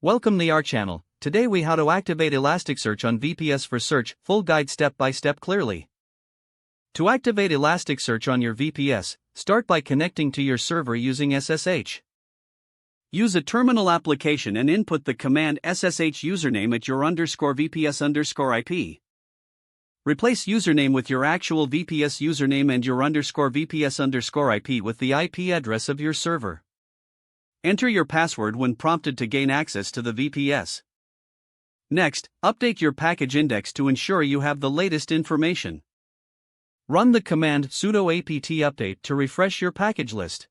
Welcome to our channel. Today we how to activate Elasticsearch on VPS for search, full guide step by step clearly. To activate Elasticsearch on your VPS, start by connecting to your server using SSH. Use a terminal application and input the command SSH username at your _VPS_IP. Replace username with your actual VPS username and your _VPS_IP with the IP address of your server. Enter your password when prompted to gain access to the VPS. Next, update your package index to ensure you have the latest information. Run the command sudo apt update to refresh your package list.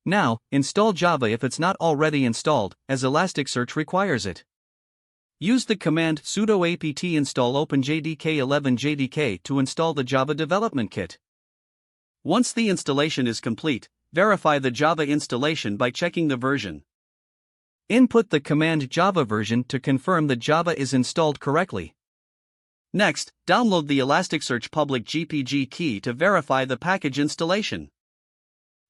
Now, install Java if it's not already installed, as Elasticsearch requires it. Use the command sudo apt install openjdk11jdk to install the Java development kit. Once the installation is complete, verify the Java installation by checking the version. Input the command Java version to confirm that Java is installed correctly. Next, download the Elasticsearch public GPG key to verify the package installation.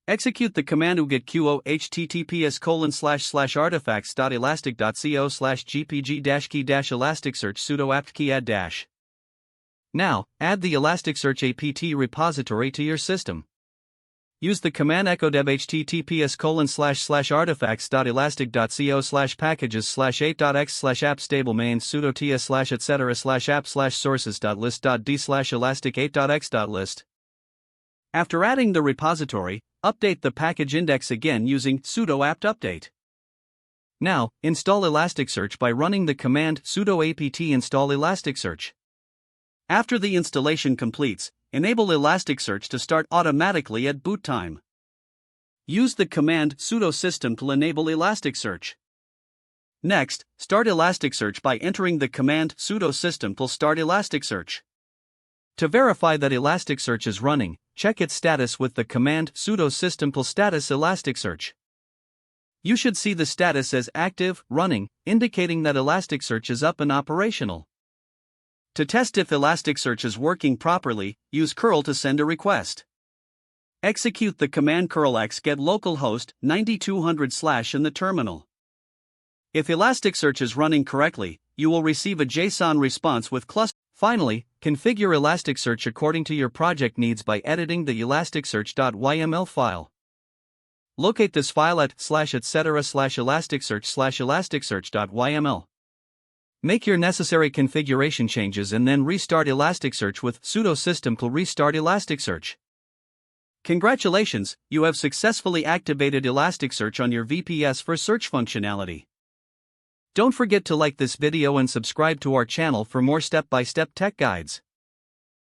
Execute the command ugetqo https://artifacts.elastic.co/gpg-key-elasticsearch sudo apt key add dash. Now, add the Elasticsearch apt repository to your system. Use the command ecodeb https://artifacts.elastic.co/packages/8.x/app-stable-main sudo ts/etc/app/sources.list.d/elastic8.x.list. After adding the repository, update the package index again using sudo apt update. Now, install Elasticsearch by running the command sudo apt install Elasticsearch. After the installation completes, enable Elasticsearch to start automatically at boot time. Use the command sudo system to enable Elasticsearch. Next, start Elasticsearch by entering the command sudo system to start Elasticsearch. To verify that Elasticsearch is running, check its status with the command sudo system to status Elasticsearch. You should see the status as active, running, indicating that Elasticsearch is up and operational. To test if Elasticsearch is working properly, use curl to send a request. Execute the command curl-x get localhost 9200/ in the terminal. If Elasticsearch is running correctly, you will receive a JSON response with cluster. Finally, configure Elasticsearch according to your project needs by editing the elasticsearch.yml file. Locate this file at /etc/elasticsearch/elasticsearch.yml. Make your necessary configuration changes and then restart Elasticsearch with sudo system to restart Elasticsearch. Congratulations, you have successfully activated Elasticsearch on your VPS for search functionality. Don't forget to like this video and subscribe to our channel for more step-by-step tech guides.